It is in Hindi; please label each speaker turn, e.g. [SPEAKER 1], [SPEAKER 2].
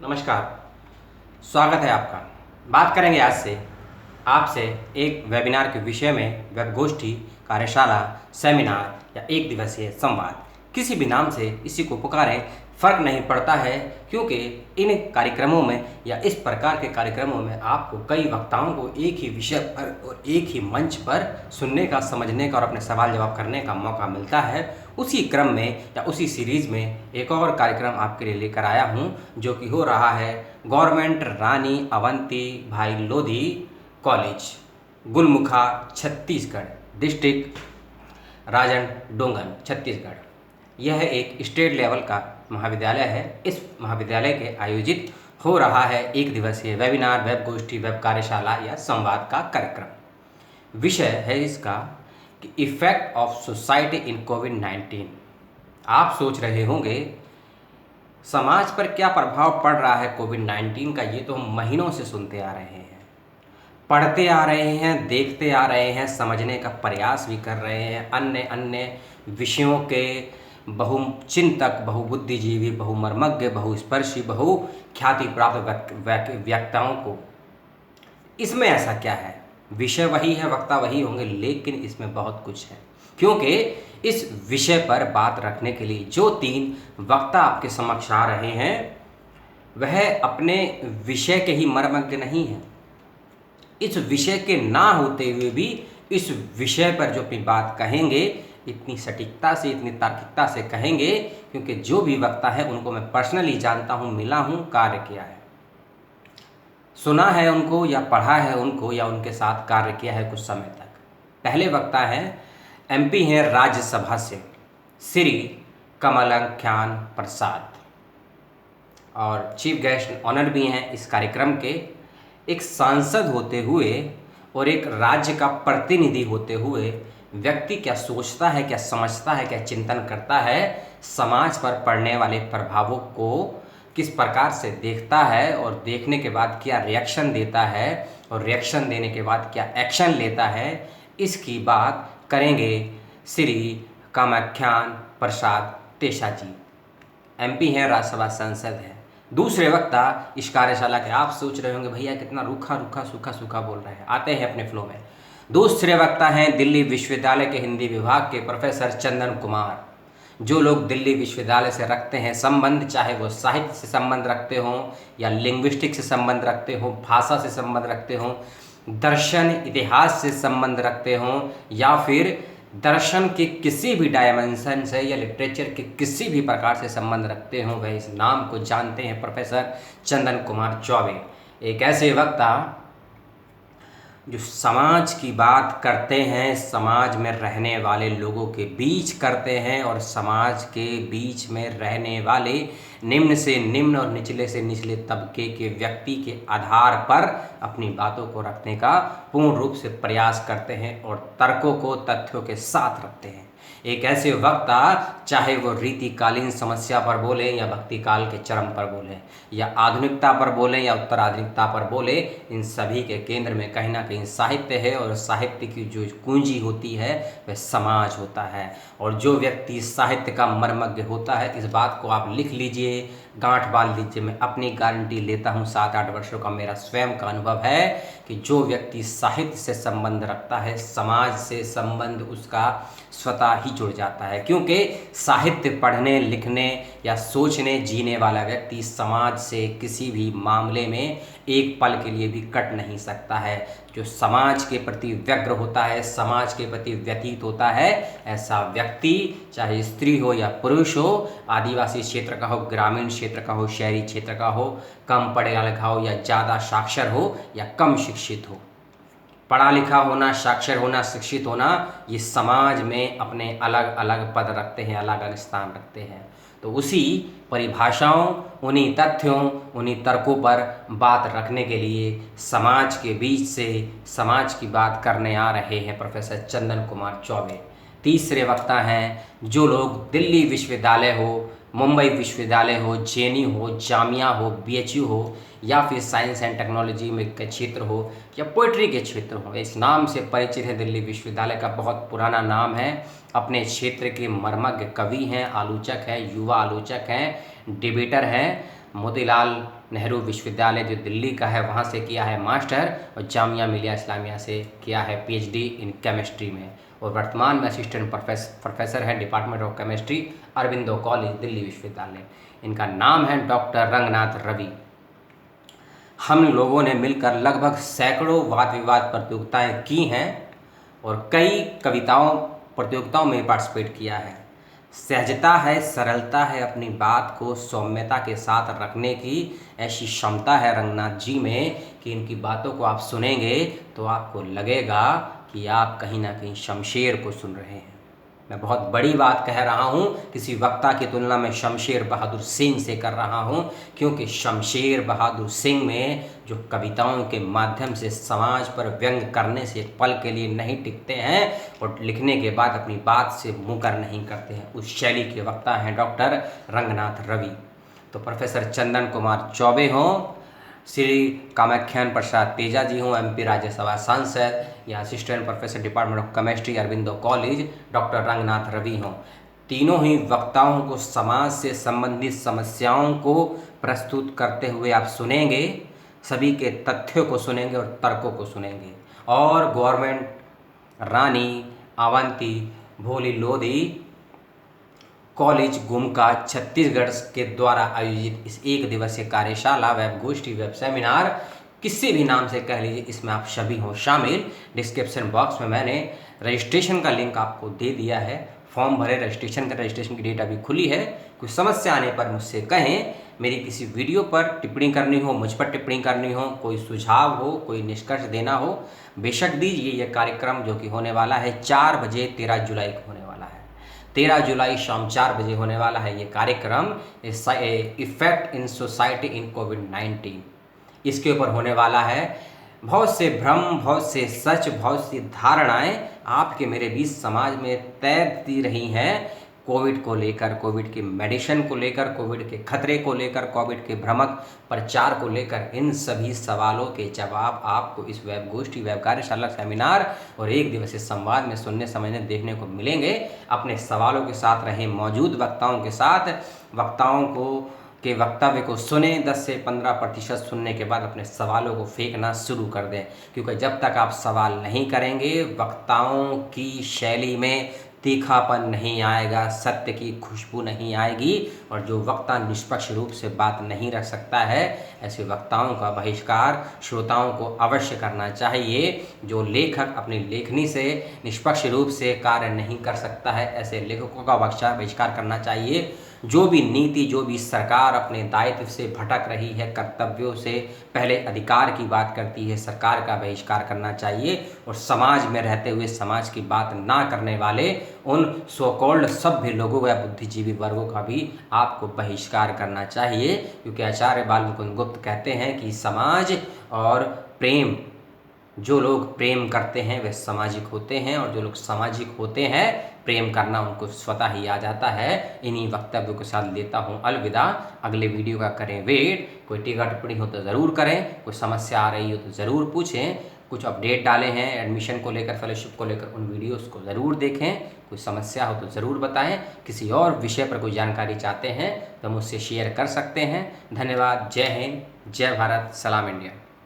[SPEAKER 1] नमस्कार, स्वागत है आपका। बात करेंगे आज से आपसे एक वेबिनार के विषय में वेब गोष्ठी, कार्यशाला, सेमिनार या एक दिवसीय संवाद, किसी भी नाम से इसी को पुकारें, फ़र्क नहीं पड़ता है, क्योंकि इन कार्यक्रमों में या इस प्रकार के कार्यक्रमों में आपको कई वक्ताओं को एक ही विषय पर और एक ही मंच पर सुनने का, समझने का और अपने सवाल जवाब करने का मौका मिलता है। उसी क्रम में या उसी सीरीज़ में एक और कार्यक्रम आपके लिए लेकर आया हूँ, जो कि हो रहा है गवर्नमेंट रानी अवंती भाई लोधी कॉलेज, गुलमुखा, छत्तीसगढ़, डिस्ट्रिक्ट राजनांदगांव, छत्तीसगढ़। यह एक स्टेट लेवल का महाविद्यालय है। इस महाविद्यालय के आयोजित हो रहा है एक दिवसीय वेबिनार, वेब गोष्ठी, वेब कार्यशाला या संवाद का कार्यक्रम। विषय है इसका कि इफ़ेक्ट ऑफ सोसाइटी इन कोविड-19। आप सोच रहे होंगे समाज पर क्या प्रभाव पड़ रहा है कोविड-19 का। ये तो हम महीनों से सुनते आ रहे हैं, पढ़ते आ रहे हैं, देखते आ रहे हैं, समझने का प्रयास भी कर रहे हैं। अन्य अन्य विषयों के बहुचिंतक, बहुबुद्धिजीवी, बहुमर्मज्ञ, बहुस्पर्शी, बहुख्याति प्राप्त वक्ताओं को, इसमें ऐसा क्या है, विषय वही है, वक्ता वही होंगे, लेकिन इसमें बहुत कुछ है। क्योंकि इस विषय पर बात रखने के लिए जो 3 वक्ता आपके समक्ष आ रहे हैं, वह अपने विषय के ही मर्मज्ञ नहीं है। इस विषय के ना होते हुए भी इस विषय पर जो अपनी बात कहेंगे, इतनी सटीकता से, इतनी तार्किकता से कहेंगे, क्योंकि जो भी वक्ता है उनको मैं पर्सनली जानता हूँ, मिला हूँ, कार्य किया है, सुना है उनको या पढ़ा है उनको या उनके साथ कार्य किया है कुछ समय तक। पहले वक्ता हैं, एमपी हैं राज्यसभा से, श्री कमलख्यान प्रसाद, और चीफ गेस्ट ऑनर भी हैं इस कार्यक्रम के। एक सांसद होते हुए और एक राज्य का प्रतिनिधि होते हुए व्यक्ति क्या सोचता है, क्या समझता है, क्या चिंतन करता है, समाज पर पड़ने वाले प्रभावों को किस प्रकार से देखता है और देखने के बाद क्या रिएक्शन देता है और रिएक्शन देने के बाद क्या एक्शन लेता है, इसकी बात करेंगे श्री कामाख्यान प्रसाद तेसा जी। एमपी हैं, राज्यसभा सांसद हैं। दूसरे वक्ता इस कार्यशाला के, आप सोच रहे होंगे भैया कितना रूखा रूखा सूखा सूखा बोल रहे हैं, आते हैं अपने फ्लो में। दूसरे वक्ता हैं दिल्ली विश्वविद्यालय के हिंदी विभाग के प्रोफेसर चंदन कुमार। जो लोग दिल्ली विश्वविद्यालय से रखते हैं संबंध, चाहे वो साहित्य से संबंध रखते हों या लिंग्विस्टिक से संबंध रखते हों, भाषा से संबंध रखते हों, दर्शन इतिहास से संबंध रखते हों, या फिर दर्शन के किसी भी डायमेंशन से या लिटरेचर के किसी भी प्रकार से संबंध रखते हों, वह इस नाम को जानते हैं, प्रोफेसर चंदन कुमार चौबे। एक ऐसे वक्ता जो समाज की बात करते हैं, समाज में रहने वाले लोगों के बीच करते हैं, और समाज के बीच में रहने वाले निम्न से निम्न और निचले से निचले तबके के व्यक्ति के आधार पर अपनी बातों को रखने का पूर्ण रूप से प्रयास करते हैं और तर्कों को तथ्यों के साथ रखते हैं। एक ऐसे वक्ता, चाहे वो रीतिकालीन समस्या पर बोले या भक्ति काल के चरम पर बोले या आधुनिकता पर बोले या उत्तर आधुनिकता पर बोले, इन सभी के केंद्र में कहीं ना कहीं साहित्य है, और साहित्य की जो कुंजी होती है वह समाज होता है। और जो व्यक्ति साहित्य का मर्मज्ञ होता है, इस बात को आप लिख लीजिए, गांठ बांध लीजिए, मैं अपनी गारंटी लेता हूँ, 7-8 वर्षों का मेरा स्वयं का अनुभव है कि जो व्यक्ति साहित्य से संबंध रखता है, समाज से संबंध उसका स्वतः ही जुड़ जाता है। क्योंकि साहित्य पढ़ने, लिखने या सोचने, जीने वाला व्यक्ति समाज से किसी भी मामले में एक पल के लिए भी कट नहीं सकता है। जो समाज के प्रति व्यग्र होता है, समाज के प्रति व्यतीत होता है, ऐसा व्यक्ति चाहे स्त्री हो या पुरुष हो, आदिवासी क्षेत्र का हो, ग्रामीण क्षेत्र का हो, शहरी क्षेत्र का हो, कम पढ़ा लिखा हो या ज़्यादा साक्षर हो या कम शिक्षित हो, पढ़ा लिखा होना, साक्षर होना, शिक्षित होना, ये समाज में अपने अलग अलग पद रखते हैं, अलग अलग स्थान रखते हैं। तो उसी परिभाषाओं, उन्हीं तथ्यों, उन्हीं तर्कों पर बात रखने के लिए समाज के बीच से समाज की बात करने आ रहे हैं प्रोफेसर चंदन कुमार चौबे। तीसरे वक्ता हैं, जो लोग दिल्ली विश्वविद्यालय हो, मुंबई विश्वविद्यालय हो, जेएनयू हो, जामिया हो, बीएचयू हो, या फिर साइंस एंड टेक्नोलॉजी में के क्षेत्र हो या पोइट्री के क्षेत्र हो, इस नाम से परिचित है। दिल्ली विश्वविद्यालय का बहुत पुराना नाम है, अपने क्षेत्र के मर्मज्ञ कवि हैं, आलोचक हैं, युवा आलोचक हैं, डिबेटर हैं। मोतीलाल नेहरू विश्वविद्यालय जो दिल्ली का है वहाँ से किया है मास्टर, और जामिया मिलिया इस्लामिया से किया है पीएचडी इन केमिस्ट्री में, और वर्तमान में असिस्टेंट प्रोफेसर है department of chemistry, Aurobindo college, Delhi विश्वविद्यालय। इनका नाम है डॉक्टर रंगनाथ रवि। हम लोगों ने मिलकर लगभग सैकड़ों वाद विवाद प्रतियोगिताएं की हैं और कई प्रतियोगिताओं में पार्टिसिपेट किया है। सहजता है, सरलता है, अपनी बात को सौम्यता के साथ रखने की ऐसी क्षमता है रंगनाथ जी में कि इनकी बातों को आप सुनेंगे तो आपको लगेगा कि आप कहीं ना कहीं शमशेर को सुन रहे हैं। मैं बहुत बड़ी बात कह रहा हूँ, किसी वक्ता की तुलना में शमशेर बहादुर सिंह से कर रहा हूँ, क्योंकि शमशेर बहादुर सिंह में जो कविताओं के माध्यम से समाज पर व्यंग करने से एक पल के लिए नहीं टिकते हैं और लिखने के बाद अपनी बात से मुकर नहीं करते हैं, उस शैली के वक्ता हैं डॉक्टर रंगनाथ रवि। तो प्रोफेसर चंदन कुमार चौबे हों, श्री कामाख्यान प्रसाद तेजा जी हों, एमपी राज्यसभा सांसद, या assistant professor department of chemistry Aurobindo college doctor Ranganath Ravi हों, तीनों ही वक्ताओं को समाज से संबंधित समस्याओं को प्रस्तुत करते हुए आप सुनेंगे, सभी के तथ्यों को सुनेंगे और तर्कों को सुनेंगे। और गवर्नमेंट रानी अवंती भोली लोधी कॉलेज गुमका छत्तीसगढ़ के द्वारा आयोजित इस एक दिवसीय कार्यशाला, वेब गोष्ठी, वेब सेमिनार, किसी भी नाम से कह लीजिए, इसमें आप सभी हो शामिल। डिस्क्रिप्शन बॉक्स में मैंने रजिस्ट्रेशन का लिंक आपको दे दिया है, फॉर्म भरे, रजिस्ट्रेशन की डेट अभी खुली है। कोई समस्या आने पर मुझसे कहें, मेरी किसी वीडियो पर टिप्पणी करनी हो, मुझ पर टिप्पणी करनी हो, कोई सुझाव हो, कोई निष्कर्ष देना हो, बेशक दीजिए। यह कार्यक्रम जो कि होने वाला है 4 बजे 13 जुलाई को होने वाला है, 13 जुलाई शाम 4 बजे होने वाला है ये कार्यक्रम, इफेक्ट इन सोसाइटी इन कोविड-19। इसके ऊपर होने वाला है। बहुत से भ्रम, बहुत से सच, बहुत सी धारणाएं आपके मेरे बीच समाज में तैरती रही हैं कोविड को लेकर, कोविड की मेडिसिन को लेकर, कोविड के खतरे को लेकर, कोविड के भ्रामक प्रचार को लेकर। इन सभी सवालों के जवाब आपको इस वेब गोष्ठी, वेब कार्यशाला, सेमिनार और एक दिवसीय संवाद में सुनने, समझने, देखने को मिलेंगे। अपने सवालों के साथ रहें मौजूद वक्ताओं के साथ, वक्ताओं के वक्तव्य को सुने, 10 से 15% सुनने के बाद अपने सवालों को फेंकना शुरू कर दें, क्योंकि जब तक आप सवाल नहीं करेंगे वक्ताओं की शैली में तीखापन नहीं आएगा, सत्य की खुशबू नहीं आएगी, और जो वक्ता निष्पक्ष रूप से बात नहीं रख सकता है, ऐसे वक्ताओं का बहिष्कार श्रोताओं को अवश्य करना चाहिए। जो लेखक अपनी लेखनी से निष्पक्ष रूप से कार्य नहीं कर सकता है, ऐसे लेखकों का बहिष्कार करना चाहिए। जो भी नीति, जो भी सरकार अपने दायित्व से भटक रही है, कर्तव्यों से पहले अधिकार की बात करती है, सरकार का बहिष्कार करना चाहिए। और समाज में रहते हुए समाज की बात ना करने वाले उन सो कॉल्ड सभ्य लोगों या बुद्धिजीवी वर्गों का भी आपको बहिष्कार करना चाहिए, क्योंकि आचार्य बाल मुकुंद गुप्त कहते हैं कि समाज और प्रेम, जो लोग प्रेम करते हैं वे सामाजिक होते हैं, और जो लोग सामाजिक होते हैं प्रेम करना उनको स्वतः ही आ जाता है। इन्हीं वक्तव्यों के साथ लेता हूँ अलविदा। अगले वीडियो का करें वेट। कोई टीका टिप्पणी हो तो ज़रूर करें, कोई समस्या आ रही हो तो ज़रूर पूछें, कुछ अपडेट डाले हैं एडमिशन को लेकर, फेलोशिप को लेकर, उन वीडियोस को ज़रूर देखें। कोई समस्या हो तो ज़रूर बताएं। किसी और विषय पर कोई जानकारी चाहते हैं तो मुझसे शेयर कर सकते हैं। धन्यवाद। जय हिंद, जय भारत, सलाम इंडिया।